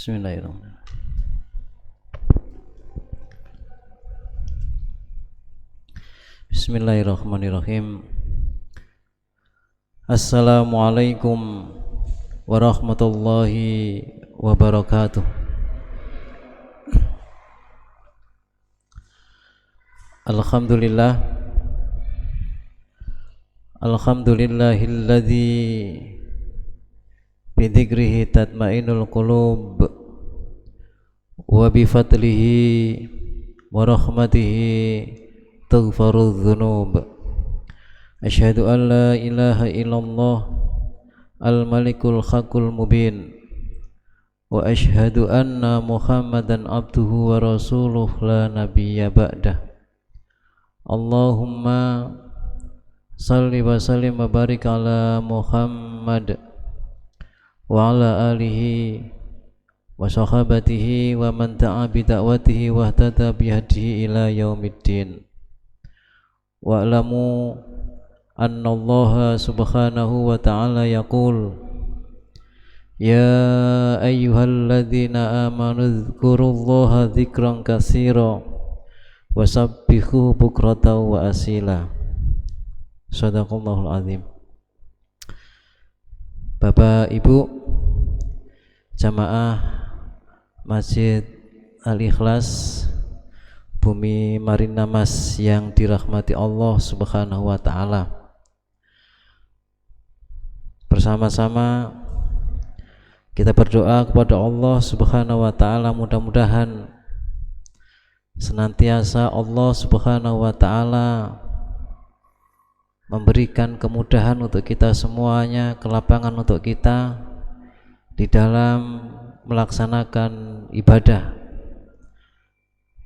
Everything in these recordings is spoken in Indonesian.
Bismillahirrahmanirrahim. Bismillahirrahmanirrahim. Assalamualaikum warahmatullahi wabarakatuh. Alhamdulillah. Alhamdulillahilladzi bidzikrihi tatma'innul qulub wa bifadlihi wa rahmatihi taghfarudz dzunub. Asyhadu an la ilaha illallah al-malikul haqqul mubin wa asyhadu anna Muhammadan abduhu wa rasuluh la nabiyya ba'dah. Allahumma salli wa sallim wa barik ala Muhammad wa ala alihi wa sahabatihi wa man ta'a bi da'watihi wa ihtada bi hadihi ila yaumiddin. Wa alamu anna Allah subhanahu wa ta'ala yaqul ya ayyuhalladzina amanu dzkurullaha dzikran katsira wa sabbihu bukratan wa asila. Shadaqallahul azim. Bapak Ibu jamaah Masjid Al-Ikhlas Bumi Marina Mas yang dirahmati Allah Subhanahu wa taala. Bersama-sama kita berdoa kepada Allah Subhanahu wa taala, mudah-mudahan senantiasa Allah Subhanahu wa taala memberikan kemudahan untuk kita semuanya, kelapangan untuk kita di dalam melaksanakan ibadah.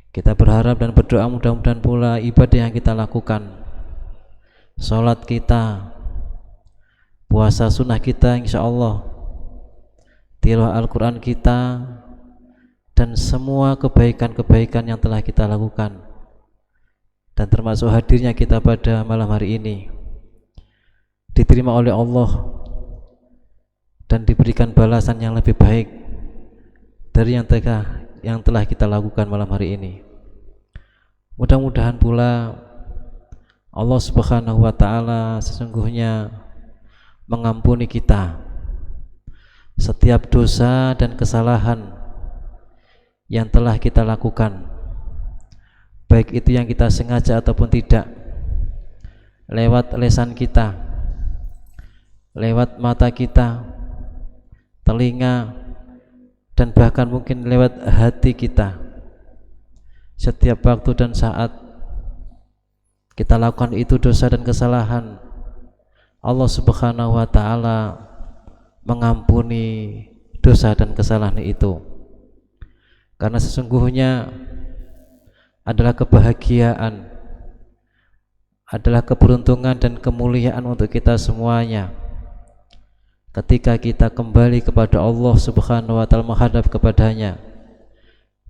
Kita berharap dan berdoa mudah-mudahan pula ibadah yang kita lakukan, sholat kita, puasa sunnah kita insyaallah, tilawah Al-Quran kita, dan semua kebaikan-kebaikan yang telah kita lakukan, dan termasuk hadirnya kita pada malam hari ini diterima oleh Allah dan diberikan balasan yang lebih baik dari yang telah kita lakukan malam hari ini. Mudah-mudahan pula Allah Subhanahu wa taala sesungguhnya mengampuni kita setiap dosa dan kesalahan yang telah kita lakukan, baik itu yang kita sengaja ataupun tidak, lewat lisan kita, lewat mata kita, telinga, dan bahkan mungkin lewat hati kita. Setiap waktu dan saat kita lakukan itu dosa dan kesalahan, Allah Subhanahu wa taala mengampuni dosa dan kesalahan itu. Karena sesungguhnya adalah kebahagiaan, adalah keberuntungan dan kemuliaan untuk kita semuanya ketika kita kembali kepada Allah Subhanahu wa taala, menghadap kepadanya,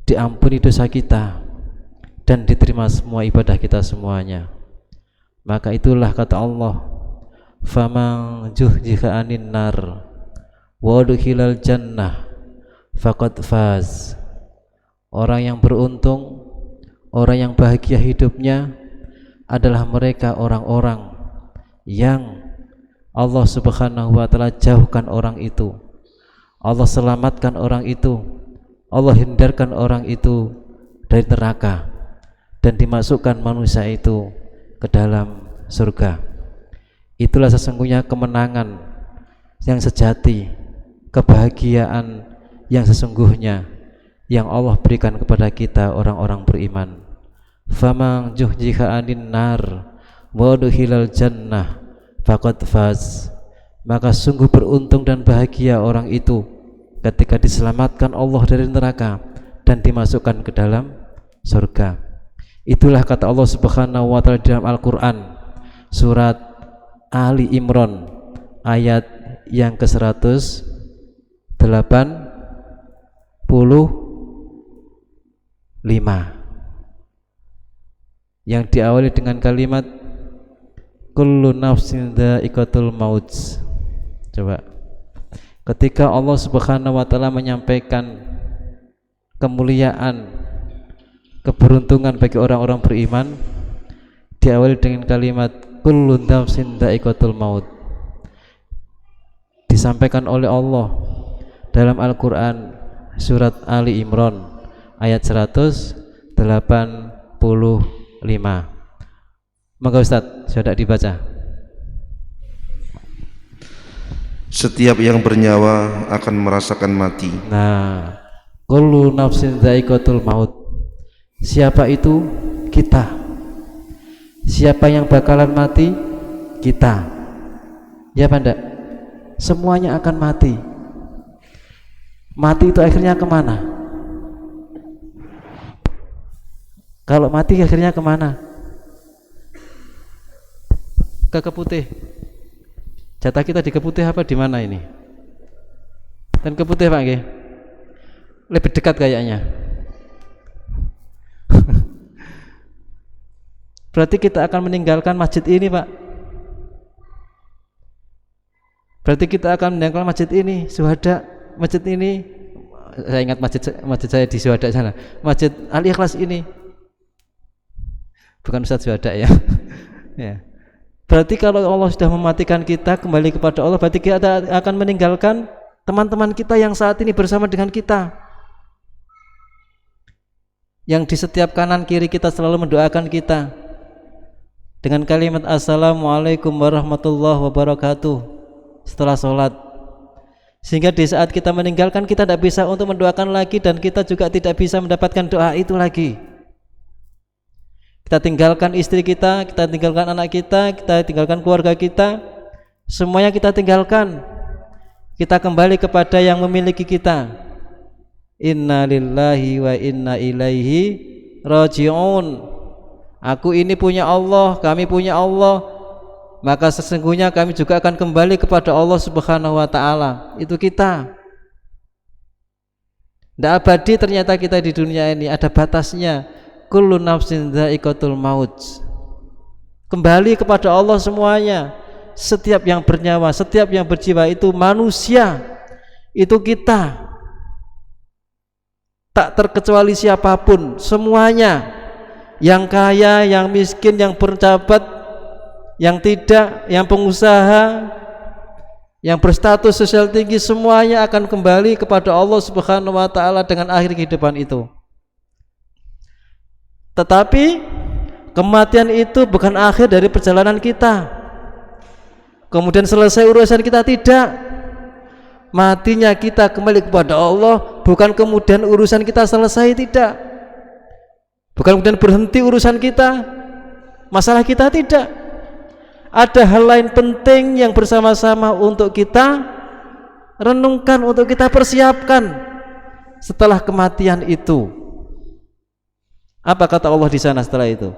diampuni dosa kita dan diterima semua ibadah kita semuanya. Maka itulah kata Allah, faman zuhziha 'anil nar wa udkhilal jannah faqad faz. Orang yang beruntung, orang yang bahagia hidupnya adalah mereka orang-orang yang Allah Subhanahu wa taala jauhkan orang itu, Allah selamatkan orang itu, Allah hindarkan orang itu dari neraka, dan dimasukkan manusia itu ke dalam surga. Itulah sesungguhnya kemenangan yang sejati, kebahagiaan yang sesungguhnya yang Allah berikan kepada kita orang-orang beriman. Faman zuhziha 'anil nar wa udkhilal jannah faqad faz. Maka sungguh beruntung dan bahagia orang itu ketika diselamatkan Allah dari neraka dan dimasukkan ke dalam surga. Itulah kata Allah Subhanahu wa taala dalam Al-Qur'an surat Ali Imran ayat yang ke-185, yang diawali dengan kalimat kullu nafsin dha'iqatul maut. Coba ketika Allah Subhanahu wa taala menyampaikan kemuliaan, keberuntungan bagi orang-orang beriman diawali dengan kalimat kullu nafsin dha'iqatul maut. Disampaikan oleh Allah dalam Al-Quran surat Ali Imran ayat 185. Maka Ustaz, sudah dibaca. Setiap yang bernyawa akan merasakan mati. Nah, kullu nafsin dha'iqatul maut. Siapa itu? Kita. Siapa yang bakalan mati? Kita. Ya apa enggak? Semuanya akan mati. Mati itu akhirnya kemana? Kalau mati akhirnya kemana? Ke Keputih. Jatah kita di Keputih apa di mana ini? Dan Keputih Pak nggih? Lebih dekat kayaknya. Berarti kita akan meninggalkan masjid ini, Pak. Berarti kita akan meninggalkan masjid ini, Syuhada. Masjid ini, saya ingat masjid saya di Syuhada sana. Masjid Al-Ikhlas ini. Bukan Ustaz Syuhada ya. Ya. Berarti kalau Allah sudah mematikan kita kembali kepada Allah, berarti kita akan meninggalkan teman-teman kita yang saat ini bersama dengan kita, yang di setiap kanan kiri kita selalu mendoakan kita dengan kalimat Assalamualaikum warahmatullahi wabarakatuh setelah sholat, sehingga di saat kita meninggalkan kita tidak bisa untuk mendoakan lagi, dan kita juga tidak bisa mendapatkan doa itu lagi. Kita tinggalkan istri kita tinggalkan anak kita tinggalkan keluarga kita, semuanya kita tinggalkan. Kita kembali kepada yang memiliki kita. Inna lillahi wa inna ilaihi raji'un. Aku ini punya Allah, kami punya Allah, maka sesungguhnya kami juga akan kembali kepada Allah Subhanahu wa ta'ala. Itu kita. Tidak abadi ternyata kita di dunia ini, ada batasnya. Kullu nafsin dha'iqatul maut. Kembali kepada Allah semuanya. Setiap yang bernyawa, setiap yang berjiwa itu manusia, itu kita. Tak terkecuali siapapun, semuanya. Yang kaya, yang miskin, yang berjabat, yang tidak, yang pengusaha, yang berstatus sosial tinggi, semuanya akan kembali kepada Allah Subhanahu wa ta'ala dengan akhir kehidupan itu. Tetapi kematian itu bukan akhir dari perjalanan kita, kemudian selesai urusan kita, tidak. Matinya kita kembali kepada Allah bukan kemudian urusan kita selesai, tidak. Bukan kemudian berhenti urusan kita, masalah kita, tidak. Ada hal lain penting yang bersama-sama untuk kita renungkan, untuk kita persiapkan setelah kematian itu. Apa kata Allah di sana setelah itu?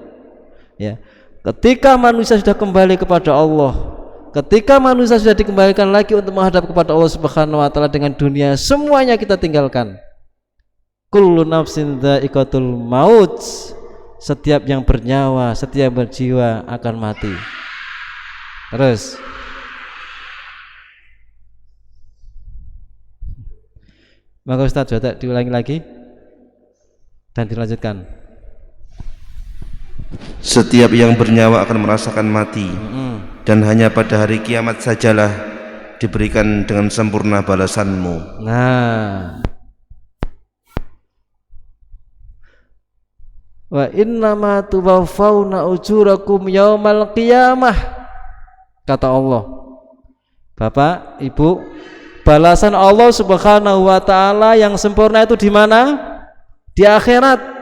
Ya, ketika manusia sudah kembali kepada Allah, ketika manusia sudah dikembalikan lagi untuk menghadap kepada Allah Subhanahu wa ta'ala dengan dunia, semuanya kita tinggalkan. Kullu nafsin dha'iqatul maut. Setiap yang bernyawa, setiap yang berjiwa akan mati. Terus maka Ustaz coba diulangi lagi dan dilanjutkan. Setiap yang bernyawa akan merasakan mati, dan hanya pada hari kiamat sajalah diberikan dengan sempurna balasanmu. Nah, wa innama tuwaffawna ujurakum yaumal qiyamah, kata Allah. Bapak, Ibu, balasan Allah Subhanahu wa ta'ala yang sempurna itu di mana? Di akhirat.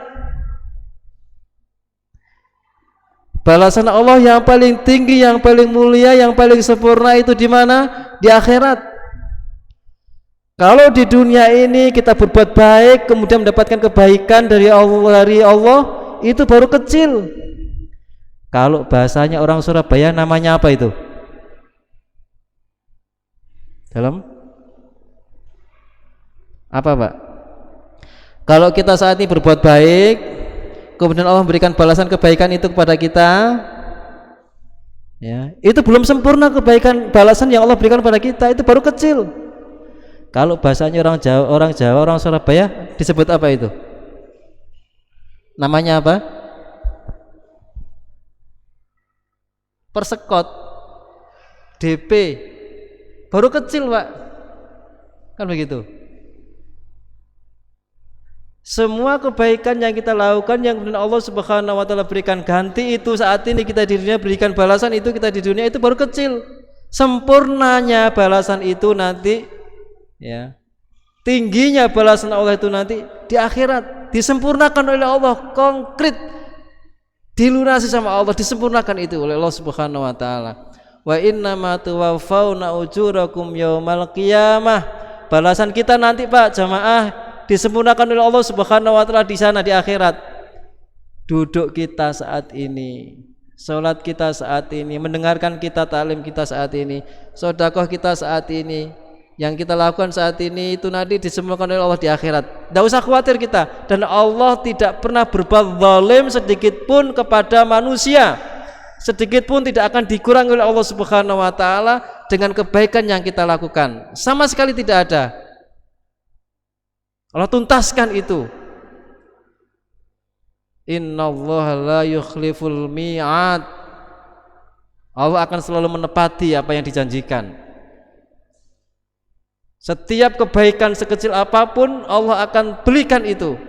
Balasan Allah yang paling tinggi, yang paling mulia, yang paling sempurna itu di mana? Di akhirat. Kalau di dunia ini kita berbuat baik kemudian mendapatkan kebaikan dari Allah, itu baru kecil. Kalau bahasanya orang Surabaya namanya apa itu? Dalam apa, Pak? Kalau kita saat ini berbuat baik, kemudian Allah memberikan balasan kebaikan itu kepada kita, ya, itu belum sempurna kebaikan balasan yang Allah berikan kepada kita, itu baru kecil. Kalau bahasanya orang Jawa, orang Surabaya disebut apa itu? Namanya apa? Persekot, DP, baru kecil Pak, kan begitu. Semua kebaikan yang kita lakukan yang kemudian Allah Subhanahu wa taala berikan ganti itu saat ini kita di dunia berikan balasan itu kita di dunia itu baru kecil. Sempurnanya balasan itu nanti ya. Tingginya balasan Allah itu nanti di akhirat disempurnakan oleh Allah, konkret dilunasi sama Allah, disempurnakan itu oleh Allah Subhanahu wa taala. Wa innama tuwaffawna ujurakum yaumal qiyamah. Balasan kita nanti Pak jamaah disempurnakan oleh Allah Subhanahu wa taala di sana di akhirat. Duduk kita saat ini, salat kita saat ini, mendengarkan kita taklim kita saat ini, sedekah kita saat ini, yang kita lakukan saat ini itu nanti disempurnakan oleh Allah di akhirat. Tidak usah khawatir kita. Dan Allah tidak pernah berbuat zalim sedikit pun kepada manusia. Sedikit pun tidak akan dikurangi oleh Allah Subhanahu wa taala dengan kebaikan yang kita lakukan. Sama sekali tidak ada. Allah tuntaskan itu. Innallaha la yukhliful mi'ad. Allah akan selalu menepati apa yang dijanjikan. Setiap kebaikan sekecil apapun Allah akan berikan itu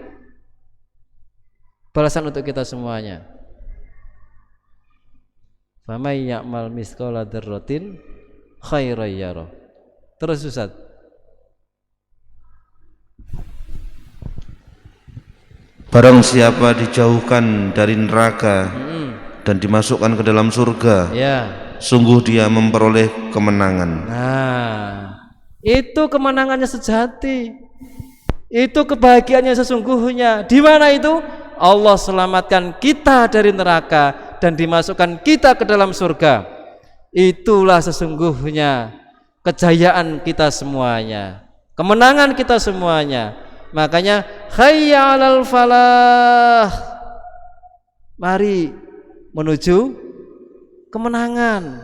balasan untuk kita semuanya. Famay ya'mal mithqala dzarratin khairan yarah. Terus Ustaz. Barang siapa dijauhkan dari neraka dan dimasukkan ke dalam surga, Ya. sungguh dia memperoleh kemenangan. Nah, itu kemenangannya sejati. Itu kebahagiaannya sesungguhnya. Di mana itu? Allah selamatkan kita dari neraka dan dimasukkan kita ke dalam surga. Itulah sesungguhnya kejayaan kita semuanya, kemenangan kita semuanya. Makanya hayya 'alal falah. Mari menuju kemenangan.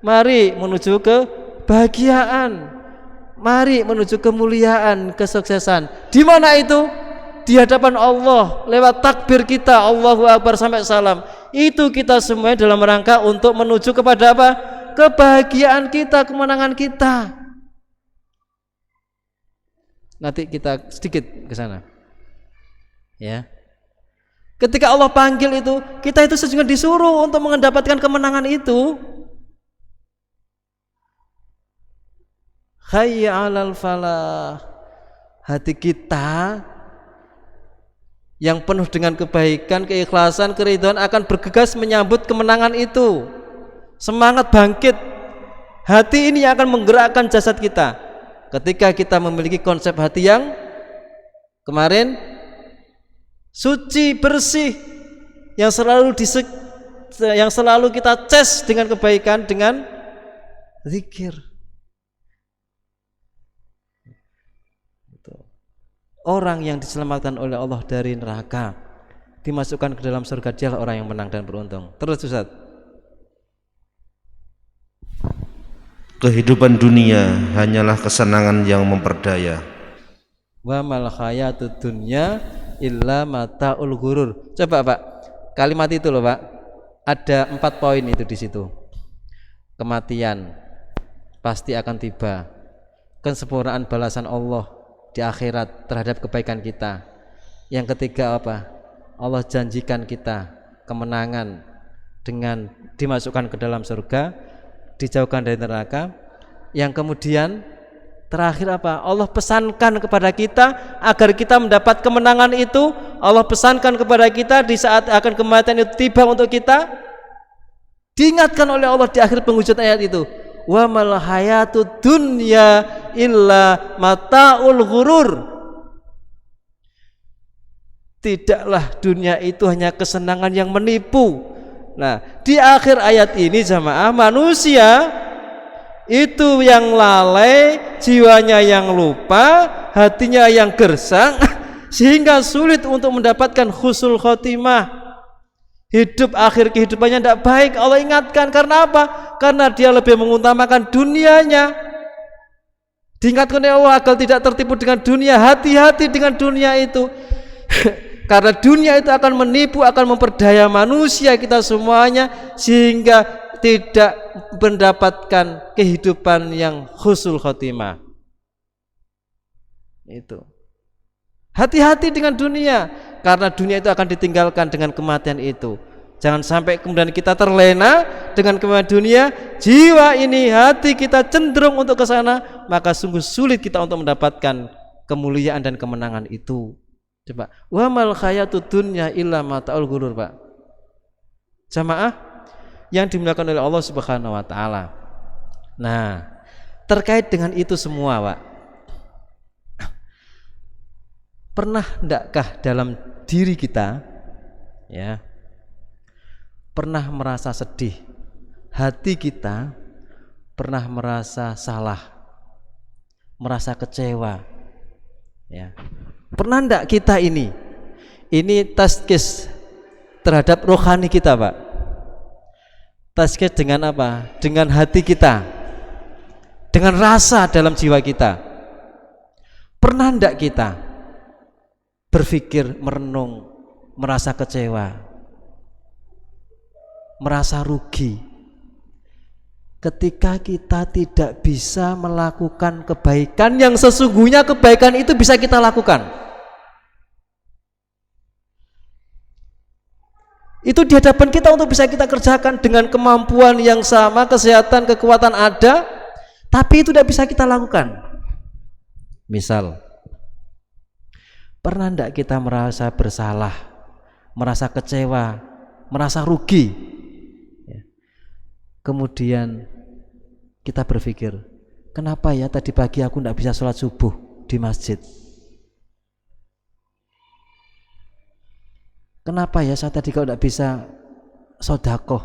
Mari menuju kebahagiaan. Mari menuju kemuliaan, kesuksesan. Di mana itu? Di hadapan Allah lewat takbir kita Allahu Akbar sampai salam. Itu kita semuanya dalam rangka untuk menuju kepada apa? Kebahagiaan kita, kemenangan kita. Nanti kita sedikit ke sana. Ya. Ketika Allah panggil itu, kita itu sesungguhnya disuruh untuk mendapatkan kemenangan itu. Hayya 'alal falah. Hati kita yang penuh dengan kebaikan, keikhlasan, keridhaan akan bergegas menyambut kemenangan itu. Semangat bangkit. Hati ini akan menggerakkan jasad kita. Ketika kita memiliki konsep hati yang kemarin suci, bersih, yang selalu kita cas dengan kebaikan, dengan zikir. Orang yang diselamatkan oleh Allah dari neraka, dimasukkan ke dalam surga, dialah orang yang menang dan beruntung. Terus Ustaz. Kehidupan dunia hanyalah kesenangan yang memperdaya. Wa mal hayatud dunya illa mataul ghurur. Coba Pak, kalimat itu loh Pak. Ada 4 poin itu di situ. Kematian pasti akan tiba. Kesempurnaan balasan Allah di akhirat terhadap kebaikan kita. Yang ketiga apa? Allah janjikan kita kemenangan dengan dimasukkan ke dalam surga, dijauhkan dari neraka. Yang kemudian terakhir apa? Allah pesankan kepada kita agar kita mendapat kemenangan itu. Allah pesankan kepada kita di saat akan kematian itu tiba untuk kita, diingatkan oleh Allah di akhir penghujung ayat itu, wa mal hayatud dunya illa mataul ghurur. Tidaklah dunia itu hanya kesenangan yang menipu. Nah, di akhir ayat ini jamaah, manusia itu yang lalai, jiwanya yang lupa, hatinya yang gersang, sehingga sulit untuk mendapatkan husnul khotimah. Hidup akhir kehidupannya tidak baik. Allah ingatkan karena apa? Karena dia lebih mengutamakan dunianya. Diingatkan oleh Allah agar tidak tertipu dengan dunia. Hati-hati dengan dunia itu. Karena dunia itu akan menipu, akan memperdaya manusia kita semuanya, sehingga tidak mendapatkan kehidupan yang husnul khotimah. Itu. Hati-hati dengan dunia, karena dunia itu akan ditinggalkan dengan kematian itu. Jangan sampai kemudian kita terlena dengan kematian dunia. Jiwa ini, hati kita cenderung untuk ke sana, maka sungguh sulit kita untuk mendapatkan kemuliaan dan kemenangan itu. Coba, wa mal hayatud dunya illa mata'ul ghurur, Pak. Jamaah yang dimuliakan oleh Allah Subhanahu wa taala. Nah, terkait dengan itu semua, Pak. Pernah endakkah dalam diri kita, ya, pernah merasa sedih, hati kita pernah merasa salah, merasa kecewa, ya. Pernah enggak kita ini tazkiyah terhadap rohani kita, Pak? Tazkiyah dengan apa? Dengan hati kita, dengan rasa dalam jiwa kita. Pernah enggak kita berpikir, merenung, merasa kecewa, merasa rugi ketika kita tidak bisa melakukan kebaikan yang sesungguhnya kebaikan itu bisa kita lakukan? Itu di hadapan kita untuk bisa kita kerjakan dengan kemampuan yang sama, kesehatan, kekuatan ada, tapi itu tidak bisa kita lakukan. Misal, pernah tidak kita merasa bersalah, merasa kecewa, merasa rugi, kemudian kita berpikir, kenapa ya tadi pagi aku tidak bisa sholat subuh di masjid? Kenapa ya saya tadi kok tidak bisa sodakoh,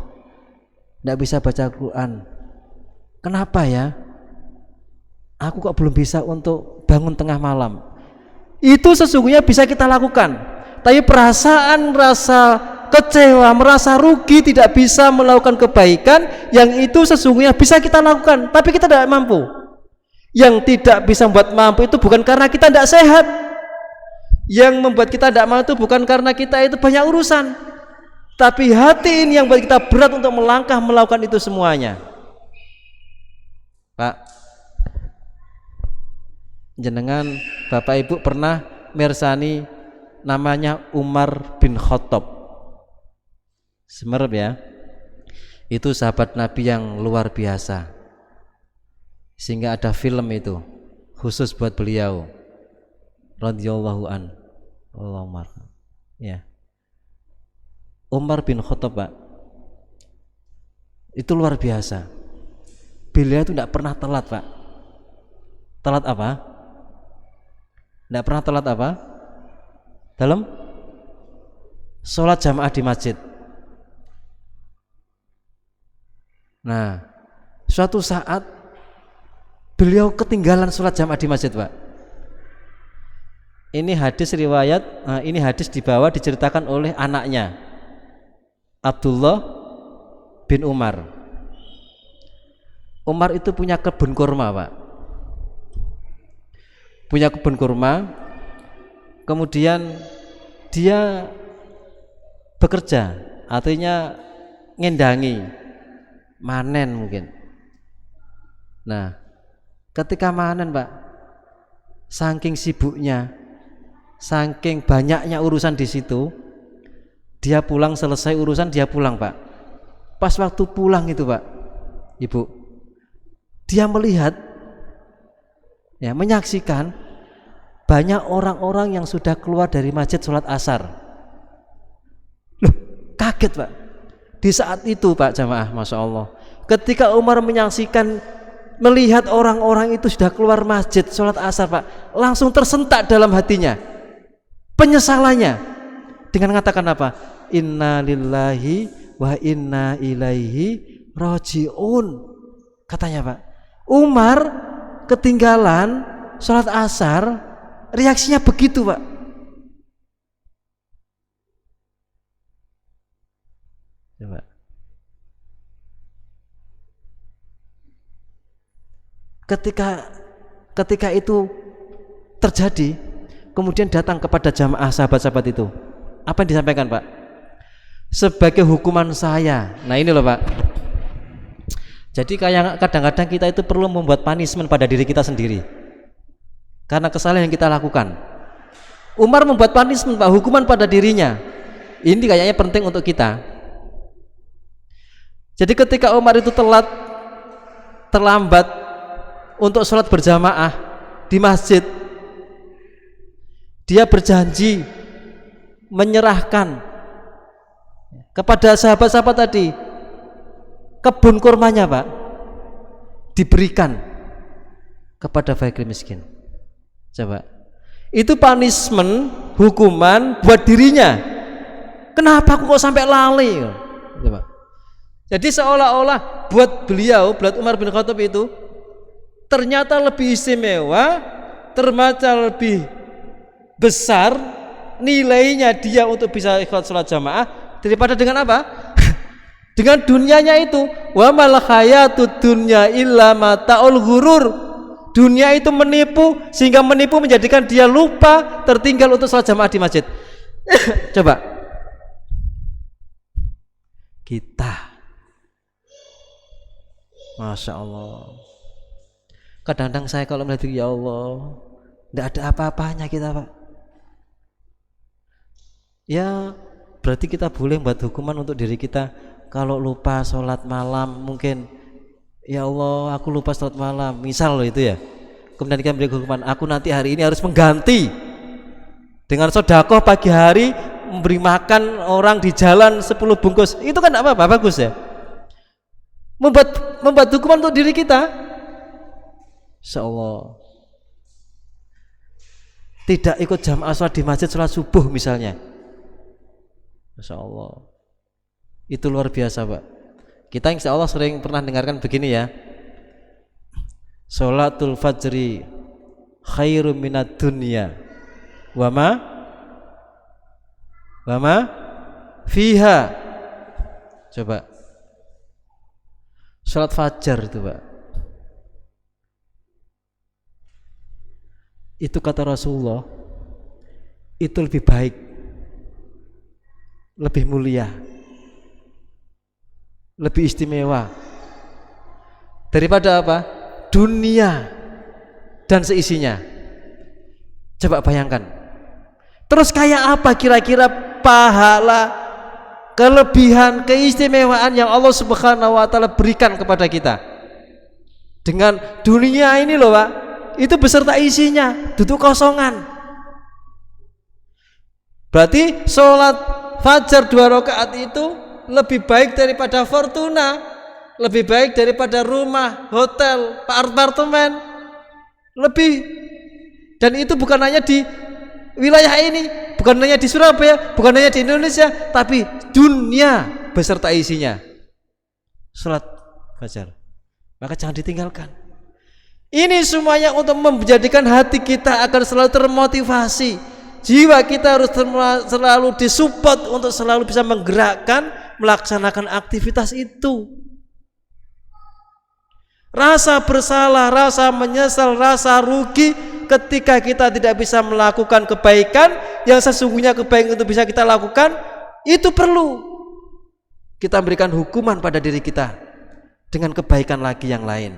tidak bisa baca Quran? Kenapa ya aku kok belum bisa untuk bangun tengah malam? Itu sesungguhnya bisa kita lakukan, tapi perasaan rasa kecewa, merasa rugi, tidak bisa melakukan kebaikan yang itu sesungguhnya bisa kita lakukan, tapi kita tidak mampu. Yang tidak bisa membuat mampu itu bukan karena kita tidak sehat. Yang membuat kita tidak mampu itu bukan karena kita itu banyak urusan, tapi hati ini yang membuat kita berat untuk melangkah melakukan itu semuanya. Pak, jenengan Bapak Ibu pernah mirsani namanya Umar bin Khattab? Semerep ya. Itu sahabat Nabi yang luar biasa, sehingga ada film itu khusus buat beliau radhiyallahu an. Allahumma ya. Umar bin Khattab, Pak, itu luar biasa. Beliau itu tidak pernah telat, Pak. Telat apa? Tidak pernah telat apa? Dalam sholat jamaah di masjid. Nah, suatu saat beliau ketinggalan sholat jamaah di masjid, Pak. Ini hadis riwayat, ini hadis dibawa diceritakan oleh anaknya Abdullah bin Umar. Umar itu punya kebun kurma, Pak. Punya kebun kurma. Kemudian dia bekerja, artinya ngendangi, manen mungkin. Nah, ketika manen, Pak, saking sibuknya, saking banyaknya urusan di situ, dia pulang, selesai urusan dia pulang, Pak. Pas waktu pulang itu, Pak, Ibu, dia melihat, ya, menyaksikan banyak orang-orang yang sudah keluar dari masjid sholat asar. Loh, kaget, Pak. Di saat itu, Pak, jamaah, masya Allah, ketika Umar menyaksikan, melihat orang-orang itu sudah keluar masjid sholat asar, Pak, langsung tersentak dalam hatinya penyesalannya dengan mengatakan apa? Inna lillahi wa inna ilaihi raji'un, katanya, Pak. Umar ketinggalan sholat asar, reaksinya begitu, Pak. Coba. Ketika ketika itu terjadi, kemudian datang kepada jamaah sahabat-sahabat itu, apa yang disampaikan Pak? Sebagai hukuman saya. Nah ini loh Pak. Jadi kayak kadang-kadang kita itu perlu membuat punishment pada diri kita sendiri karena kesalahan yang kita lakukan. Umar membuat punishment Pak, hukuman pada dirinya. Ini kayaknya penting untuk kita. Jadi ketika Umar itu terlambat untuk sholat berjamaah di masjid, dia berjanji menyerahkan kepada sahabat-sahabat tadi kebun kurmanya Pak, diberikan kepada fakir miskin. Coba, itu punishment, hukuman buat dirinya. Kenapa aku kok sampai lali? Coba. Jadi seolah-olah buat beliau, buat Umar bin Khattab itu ternyata lebih istimewa, ternyata lebih besar nilainya dia untuk bisa ikut sholat jamaah daripada dengan apa? Dengan dunianya itu. Wa mal hayatud dunya illa mata'ul ghurur. Dunia itu menipu, sehingga menipu menjadikan dia lupa, tertinggal untuk sholat jamaah di masjid. Coba kita, Masya Allah, kadang-kadang saya kalau melihat ya Allah, tidak ada apa-apanya kita Pak. Ya berarti kita boleh buat hukuman untuk diri kita. Kalau lupa sholat malam, mungkin ya Allah aku lupa sholat malam, misal loh itu ya, kemudian kita beri hukuman, aku nanti hari ini harus mengganti dengan sedekah pagi hari, memberi makan orang di jalan 10 bungkus. Itu kan apa-apa, bagus ya, membuat hukuman untuk diri kita. Insyaallah tidak ikut jamaah sholat di masjid, sholat subuh misalnya, Masya Allah, itu luar biasa Pak. Kita insya Allah sering pernah dengarkan begini ya, sholatul fajri khairum minad dunya wa ma fiha. Coba sholat fajar itu Pak, itu kata Rasulullah itu lebih baik, lebih mulia, lebih istimewa daripada apa? Dunia dan seisinya. Coba bayangkan. Terus kayak apa kira-kira pahala, kelebihan, keistimewaan yang Allah Subhanahu wa taala berikan kepada kita dengan dunia ini loh Pak, itu beserta isinya, duduk kosongan. Berarti sholat fajar 2 rakaat itu lebih baik daripada fortuna, lebih baik daripada rumah, hotel, apartemen, lebih. Dan itu bukan hanya di wilayah ini, bukan hanya di Surabaya, bukan hanya di Indonesia, tapi dunia beserta isinya. Salat fajar, maka jangan ditinggalkan. Ini semuanya untuk menjadikan hati kita agar selalu termotivasi, jiwa kita harus selalu disupport untuk selalu bisa menggerakkan, melaksanakan aktivitas itu. Rasa bersalah, rasa menyesal, rasa rugi ketika kita tidak bisa melakukan kebaikan yang sesungguhnya kebaikan itu bisa kita lakukan, itu perlu kita berikan hukuman pada diri kita dengan kebaikan lagi yang lain.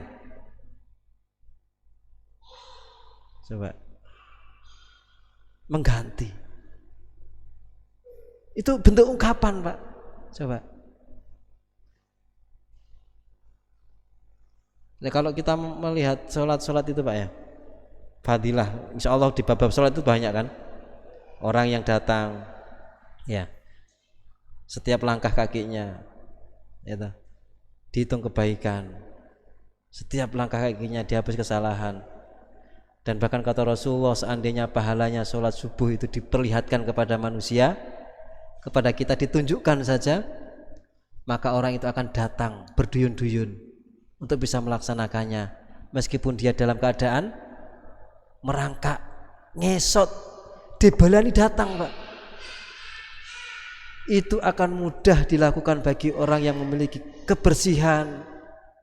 Coba mengganti, itu bentuk ungkapan Pak. Coba. Nah, kalau kita melihat sholat itu Pak ya, fadilah, insya Allah di bab sholat itu banyak kan orang yang datang ya, setiap langkah kakinya ya, dihitung kebaikan, setiap langkah kakinya dihapus kesalahan. Dan bahkan kata Rasulullah, seandainya pahalanya sholat subuh itu diperlihatkan kepada manusia, kepada kita ditunjukkan saja, maka orang itu akan datang berduyun-duyun untuk bisa melaksanakannya, meskipun dia dalam keadaan merangkak, ngesot, dibalani datang Pak. Itu akan mudah dilakukan bagi orang yang memiliki kebersihan,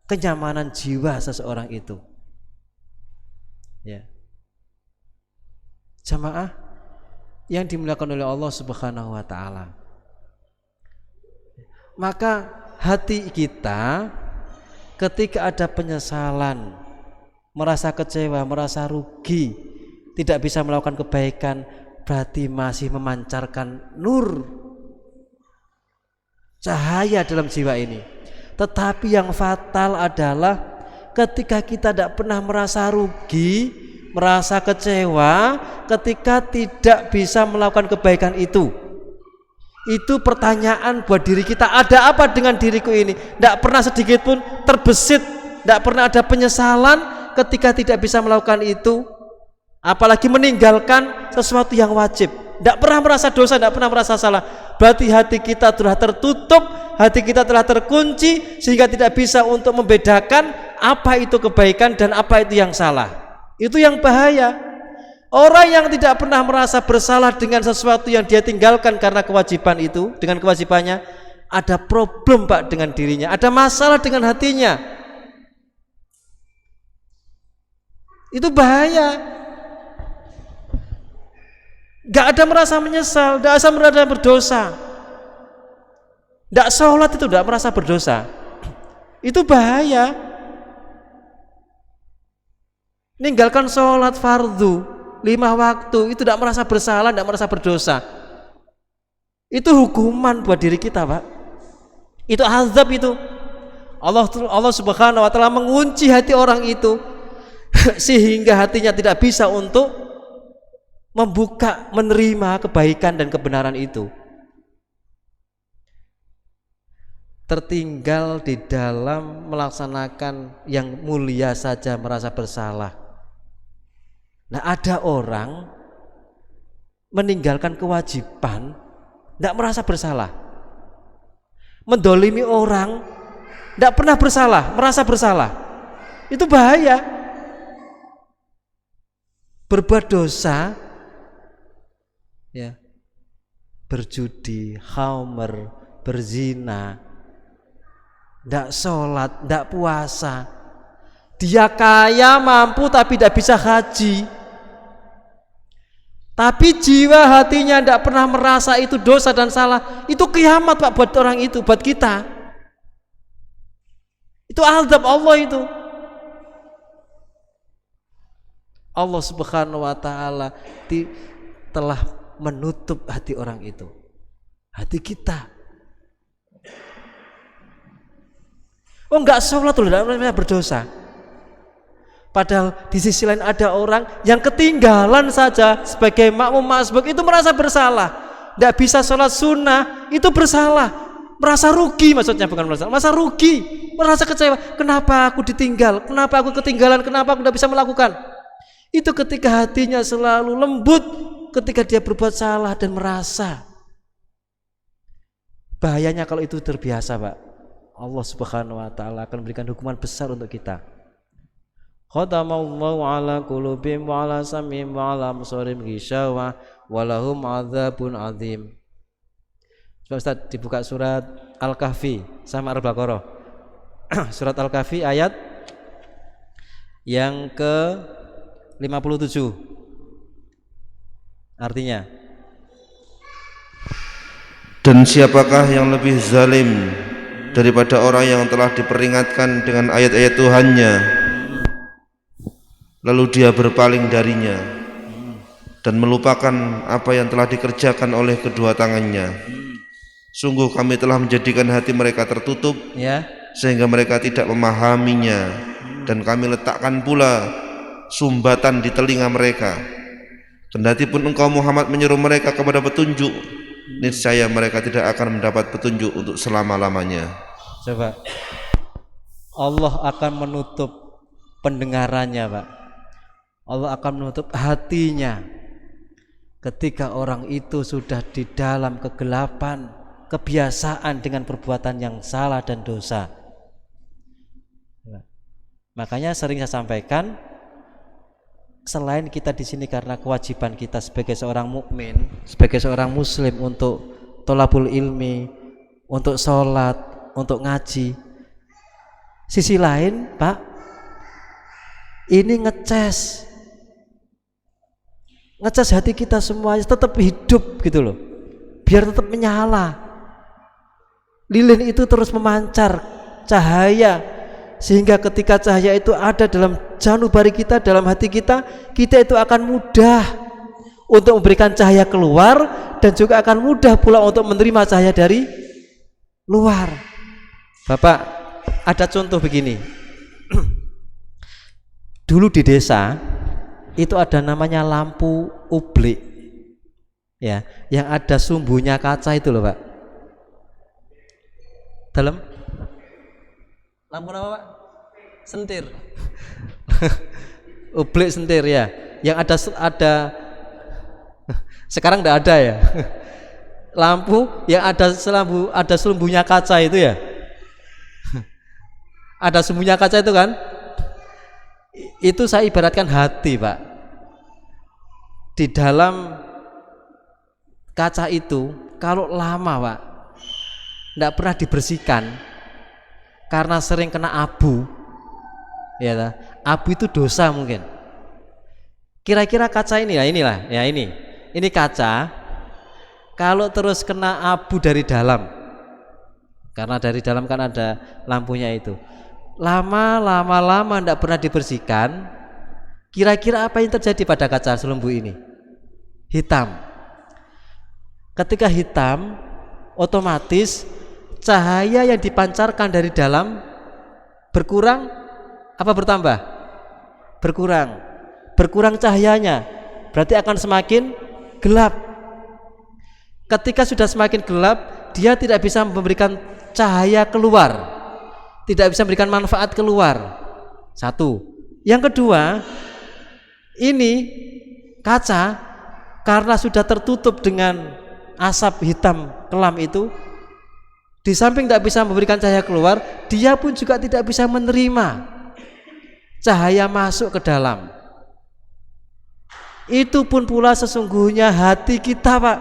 kenyamanan jiwa seseorang itu. Ya. Jamaah yang dimuliakan oleh Allah Subhanahu wa taala. Maka hati kita ketika ada penyesalan, merasa kecewa, merasa rugi, tidak bisa melakukan kebaikan, berarti masih memancarkan nur, cahaya dalam jiwa ini. Tetapi yang fatal adalah ketika kita tidak pernah merasa rugi, merasa kecewa, ketika tidak bisa melakukan kebaikan itu. Itu pertanyaan buat diri kita, ada apa dengan diriku ini? Tidak pernah sedikit pun terbesit, tidak pernah ada penyesalan ketika tidak bisa melakukan itu, apalagi meninggalkan sesuatu yang wajib. Tidak pernah merasa dosa, tidak pernah merasa salah. Berarti hati kita telah tertutup, hati kita telah terkunci, sehingga tidak bisa untuk membedakan apa itu kebaikan dan apa itu yang salah. Itu yang bahaya. Orang yang tidak pernah merasa bersalah dengan sesuatu yang dia tinggalkan karena kewajiban itu, dengan kewajibannya, ada problem Pak dengan dirinya, ada masalah dengan hatinya. Itu bahaya. Gak ada merasa menyesal, gak ada merasa berdosa. Gak sholat itu gak merasa berdosa. Itu bahaya. Ninggalkan sholat fardu 5 waktu itu tidak merasa bersalah, tidak merasa berdosa. Itu hukuman buat diri kita Pak. Itu azab itu. Allah Subhanahu wa taala mengunci hati orang itu sehingga hatinya tidak bisa untuk membuka, menerima kebaikan dan kebenaran itu. Tertinggal di dalam melaksanakan yang mulia saja merasa bersalah. Nah, ada orang meninggalkan kewajiban tidak merasa bersalah, mendolimi orang tidak pernah bersalah, merasa bersalah. Itu bahaya. Berbuat dosa, ya, berjudi, khamr, berzina, tidak sholat, tidak puasa. Dia kaya, mampu, tapi tidak bisa haji. Tapi jiwa hatinya tidak pernah merasa itu dosa dan salah. Itu kiamat Pak buat orang itu, buat kita. Itu azab Allah itu. Allah Subhanahu wa taala telah menutup hati orang itu. Hati kita. Oh enggak sholat loh, tidak berdosa. Padahal di sisi lain ada orang yang ketinggalan saja sebagai makmum masbuk itu merasa bersalah, tidak bisa sholat sunnah, itu bersalah, merasa rugi, maksudnya bukan merasa rugi, merasa kecewa. Kenapa aku ditinggal? Kenapa aku ketinggalan? Kenapa aku tidak bisa melakukan? Itu ketika hatinya selalu lembut ketika dia berbuat salah dan merasa. Bahayanya kalau itu terbiasa Pak, Allah Subhanahu wa taala akan memberikan hukuman besar untuk kita. Khatamallahu ala qulubihim wa ala sam'ihim wa ala absarihim ghishawah wa lahum adzabun adzim. Coba Ustaz dibuka surat Al-Kahfi sama Al-Baqarah. Surat Al-Kahfi ayat yang ke 57. Artinya, dan siapakah yang lebih zalim daripada orang yang telah diperingatkan dengan ayat-ayat Tuhannya, lalu dia berpaling darinya dan melupakan apa yang telah dikerjakan oleh kedua tangannya. Sungguh kami telah menjadikan hati mereka tertutup, ya, sehingga mereka tidak memahaminya, dan kami letakkan pula sumbatan di telinga mereka. Kendati pun engkau Muhammad menyuruh mereka kepada petunjuk, niscaya mereka tidak akan mendapat petunjuk untuk selama-lamanya. Coba, Allah akan menutup pendengarannya Pak, Allah akan menutup hatinya ketika orang itu sudah di dalam kegelapan, kebiasaan dengan perbuatan yang salah dan dosa. Makanya sering saya sampaikan, selain kita di sini karena kewajiban kita sebagai seorang mukmin, sebagai seorang muslim untuk tholabul ilmi, untuk sholat, untuk ngaji, sisi lain Pak, ini ngeces ngecas hati kita semuanya tetap hidup gitu loh, biar tetap menyala. Lilin itu terus memancar cahaya, sehingga ketika cahaya itu ada dalam janubari kita, dalam hati kita, kita itu akan mudah untuk memberikan cahaya keluar, dan juga akan mudah pula untuk menerima cahaya dari luar. Bapak, ada contoh begini. Dulu di desa itu ada namanya lampu ublik, ya, yang ada sumbunya kaca itu loh, Pak. Dalam lampu apa, Pak? Sentir. Ublik sentir ya, yang ada sekarang enggak ada ya. Lampu yang ada selumbunya kaca itu ya. Ada sumbunya kaca itu kan? Itu saya ibaratkan hati, Pak. Di dalam kaca itu kalau lama, Pak, tidak pernah dibersihkan karena sering kena abu, ya, abu itu dosa mungkin. Kira-kira kaca inilah ya, ini kaca kalau terus kena abu dari dalam, karena dari dalam kan ada lampunya itu, lama tidak pernah dibersihkan, kira-kira apa yang terjadi pada kaca selumbu ini? Hitam. Ketika hitam, otomatis cahaya yang dipancarkan dari dalam berkurang apa bertambah? Berkurang cahayanya, berarti akan semakin gelap. Ketika sudah semakin gelap, dia tidak bisa memberikan cahaya keluar, tidak bisa memberikan manfaat keluar. Satu. Yang kedua, ini kaca karena sudah tertutup dengan asap hitam kelam itu, di samping tidak bisa memberikan cahaya keluar, dia pun juga tidak bisa menerima cahaya masuk ke dalam. Itu pun pula sesungguhnya hati kita, Pak.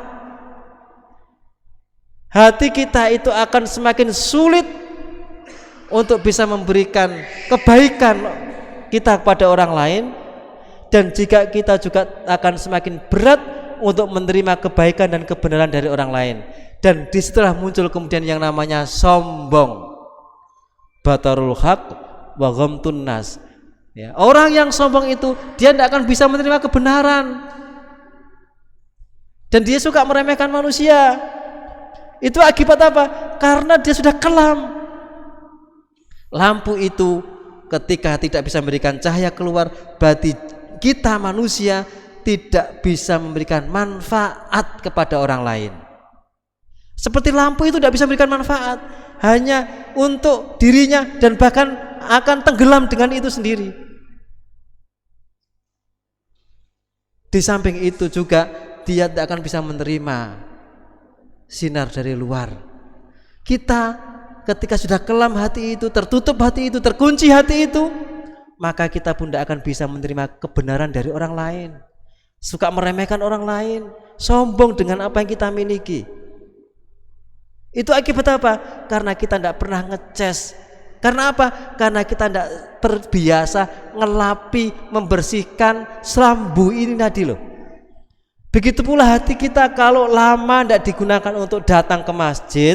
Hati kita itu akan semakin sulit untuk bisa memberikan kebaikan kita kepada orang lain, dan jika kita juga akan semakin berat untuk menerima kebaikan dan kebenaran dari orang lain. Dan disitulah muncul kemudian yang namanya sombong, batarul haq wa ghamtun nas, ya, orang yang sombong itu dia tidak akan bisa menerima kebenaran, dan dia suka meremehkan manusia. Itu akibat apa? Karena dia sudah kelam. Lampu itu ketika tidak bisa memberikan cahaya keluar, berarti kita manusia tidak bisa memberikan manfaat kepada orang lain. Seperti lampu itu tidak bisa memberikan manfaat, hanya untuk dirinya, dan bahkan akan tenggelam dengan itu sendiri. Di samping itu juga dia tidak akan bisa menerima sinar dari luar. Kita ketika sudah kelam hati itu, tertutup hati itu, terkunci hati itu, maka kita pun tidak akan bisa menerima kebenaran dari orang lain. Suka meremehkan orang lain, sombong dengan apa yang kita miliki. Itu akibat apa? Karena kita tidak pernah ngecas. Karena apa? Karena kita tidak terbiasa ngelapi, membersihkan selambu ini tadi loh. Begitu pula hati kita kalau lama tidak digunakan untuk datang ke masjid,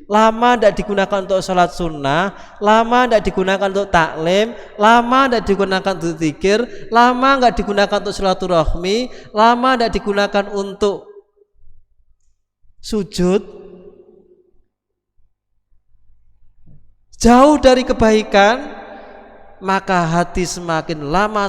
lama tidak digunakan untuk sholat sunnah, lama tidak digunakan untuk taklim, lama tidak digunakan untuk zikir, lama tidak digunakan untuk silaturahmi, lama tidak digunakan untuk sujud, jauh dari kebaikan, maka hati semakin lama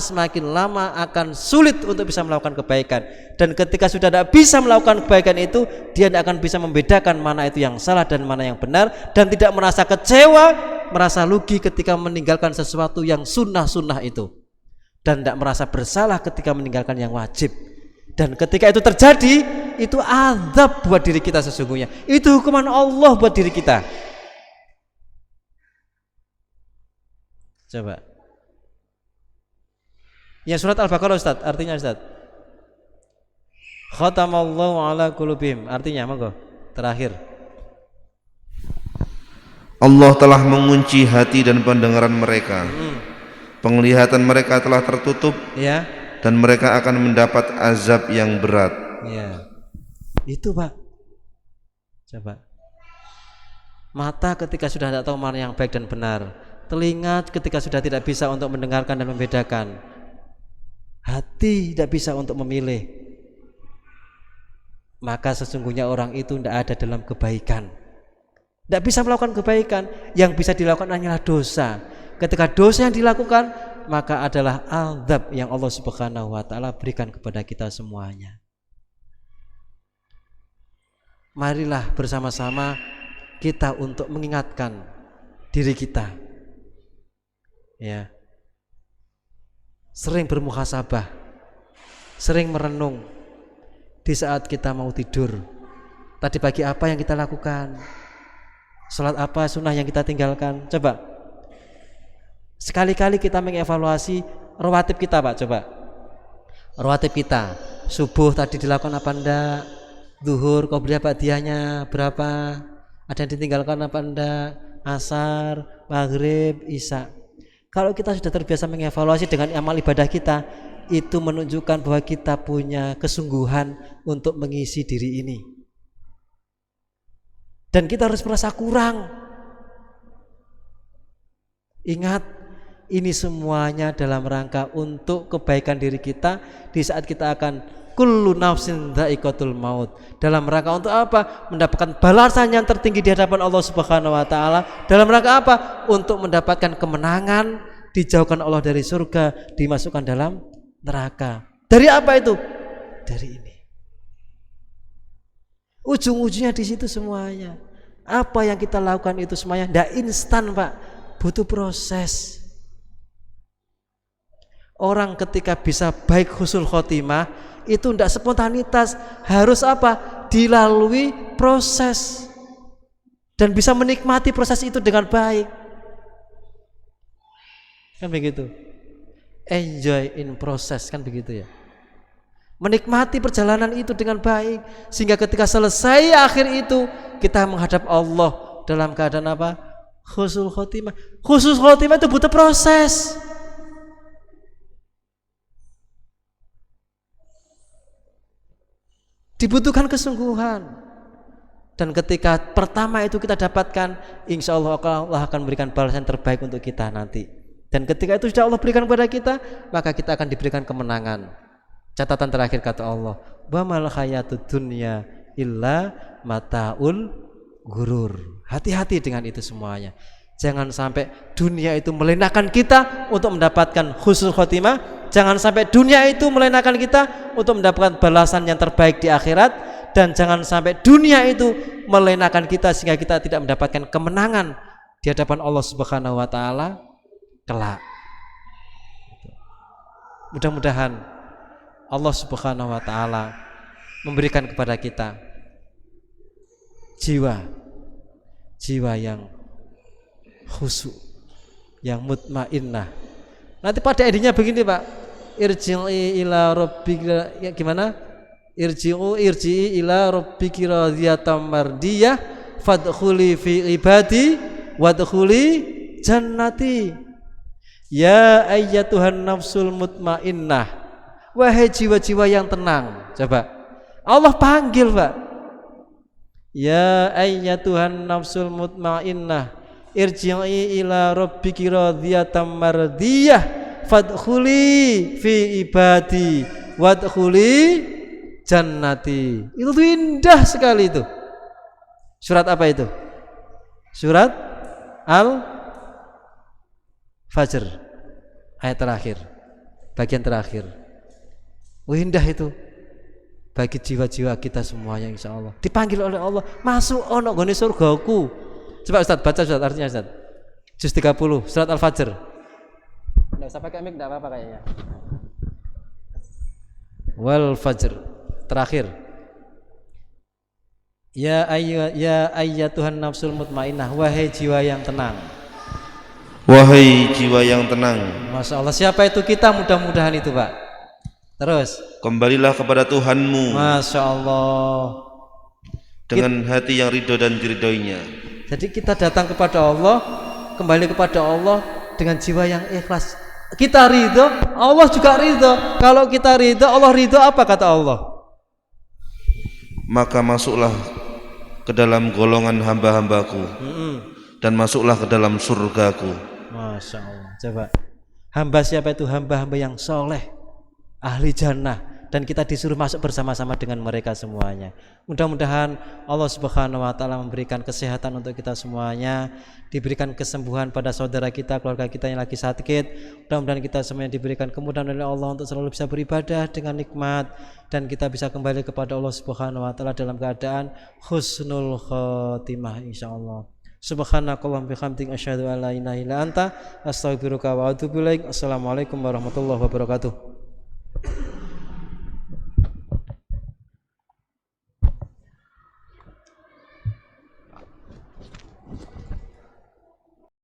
akan sulit untuk bisa melakukan kebaikan. Dan ketika sudah tidak bisa melakukan kebaikan itu, dia tidak akan bisa membedakan mana itu yang salah dan mana yang benar, dan tidak merasa kecewa, merasa rugi ketika meninggalkan sesuatu yang sunnah-sunnah itu, dan tidak merasa bersalah ketika meninggalkan yang wajib. Dan ketika itu terjadi, itu azab buat diri kita sesungguhnya, itu hukuman Allah buat diri kita. Coba. Yang surat Al-Baqarah Ustaz, artinya Ustaz. Khatamallahu ala qulubihim, artinya monggo. Terakhir. Allah telah mengunci hati dan pendengaran mereka. Penglihatan mereka telah tertutup, ya, dan mereka akan mendapat azab yang berat. Ya, itu Pak. Coba. Mata ketika sudah tidak tahu mana yang baik dan benar, telinga ketika sudah tidak bisa untuk mendengarkan dan membedakan, hati tidak bisa untuk memilih, maka sesungguhnya orang itu tidak ada dalam kebaikan, tidak bisa melakukan kebaikan. Yang bisa dilakukan hanyalah dosa. Ketika dosa yang dilakukan, maka adalah azab yang Allah Subhanahu wa ta'ala berikan kepada kita semuanya. Marilah bersama-sama kita untuk mengingatkan diri kita, ya, sering bermuhasabah, sering merenung di saat kita mau tidur. Tadi pagi apa yang kita lakukan? Salat apa sunnah yang kita tinggalkan? Coba sekali-kali kita mengevaluasi rawatib kita Pak. Coba rawatib kita, subuh tadi dilakukan apa enggak? Zuhur, qobliyah, ba'diyahnya berapa? Ada yang ditinggalkan apa enggak? Asar, maghrib, isya. Kalau kita sudah terbiasa mengevaluasi dengan amal ibadah kita, itu menunjukkan bahwa kita punya kesungguhan untuk mengisi diri ini. Dan kita harus merasa kurang. Ingat, ini semuanya dalam rangka untuk kebaikan diri kita di saat kita akan kullu nafsin dha'iqatul maut. Dalam rangka untuk apa? Mendapatkan balasan yang tertinggi di hadapan Allah Subhanahu wa taala. Dalam rangka apa? Untuk mendapatkan kemenangan, dijauhkan Allah dari surga, dimasukkan dalam neraka. Dari apa itu? Dari ini. Ujung-ujungnya di situ semuanya. Apa yang kita lakukan itu semuanya tidak instan Pak, butuh proses. Orang ketika bisa baik husnul khotimah itu tidak spontanitas, harus apa? Dilalui proses dan bisa menikmati proses itu dengan baik. Kan begitu. Enjoy in process, kan begitu ya. Menikmati perjalanan itu dengan baik sehingga ketika selesai akhir itu kita menghadap Allah dalam keadaan apa? Husnul khotimah. Husnul khotimah itu butuh proses. Dibutuhkan kesungguhan. Dan ketika pertama itu kita dapatkan, insya Allah Allah akan memberikan balasan terbaik untuk kita nanti. Dan ketika itu sudah Allah berikan kepada kita, maka kita akan diberikan kemenangan. Catatan terakhir kata Allah, wa mal hayatud dunya illa mataul ghurur. Hati-hati dengan itu semuanya. Jangan sampai dunia itu melenakan kita untuk mendapatkan husnul khotimah. Jangan sampai dunia itu melenakan kita untuk mendapatkan balasan yang terbaik di akhirat. Dan jangan sampai dunia itu melenakan kita sehingga kita tidak mendapatkan kemenangan di hadapan Allah Subhanahu wa taala kelak. Mudah-mudahan Allah Subhanahu wa taala memberikan kepada kita jiwa yang khusyuk, yang mutmainnah. Nanti pada endingnya begini Pak, irji'i ila rabbika, ya gimana? Irji'i ila rabbiki radhiyatan mardiyah fadkhuli fi ibadi wadkhuli jannati. Ya ayyatuhan nafsul mutmainnah, wahai jiwa-jiwa yang tenang. Coba Allah panggil Pak, ya ayyatuhan nafsul mutmainnah irji'i ila rabbiki radhiyatan mardiyah fadkhuli fi ibadi wadkhuli jannati. Itu tuh indah sekali itu. Surat apa itu? Surat Al-Fajr, ayat terakhir, bagian terakhir. Indah itu bagi jiwa-jiwa kita semuanya, insya Allah dipanggil oleh Allah masuk ono gone surgaku. Coba Ustaz baca Ustaz, artinya Ustaz. Juz 30 surat Al-Fajr. Enggak usah pakai mic, enggak apa-apa kayaknya. Wal fajr terakhir. Ya ayyatuhan nafsul mutmainnah, wahai jiwa yang tenang. Wahai jiwa yang tenang. Masya Allah, siapa itu kita? Mudah-mudahan itu Pak. Terus kembalilah kepada Tuhanmu. Masya Allah, dengan hati yang ridho dan diridhoinya. Jadi kita datang kepada Allah, kembali kepada Allah dengan jiwa yang ikhlas, kita ridho, Allah juga ridho. Kalau kita ridho, Allah ridho, apa kata Allah? Maka masuklah ke dalam golongan hamba-hambaku dan masuklah ke dalam surgaku. Masya Allah. Coba, hamba siapa itu? Hamba-hamba yang soleh, ahli jannah, dan kita disuruh masuk bersama-sama dengan mereka semuanya. Mudah-mudahan Allah Subhanahu wa taala memberikan kesehatan untuk kita semuanya, diberikan kesembuhan pada saudara kita, keluarga kita yang lagi sakit. Mudah-mudahan kita semuanya diberikan kemudahan oleh Allah untuk selalu bisa beribadah dengan nikmat, dan kita bisa kembali kepada Allah Subhanahu wa taala dalam keadaan husnul khotimah insyaallah. Subhanakallahumma bihamdika asyhadu an la ilaha illa anta astaghfiruka wa atubu ilaik. Assalamualaikum warahmatullahi wabarakatuh.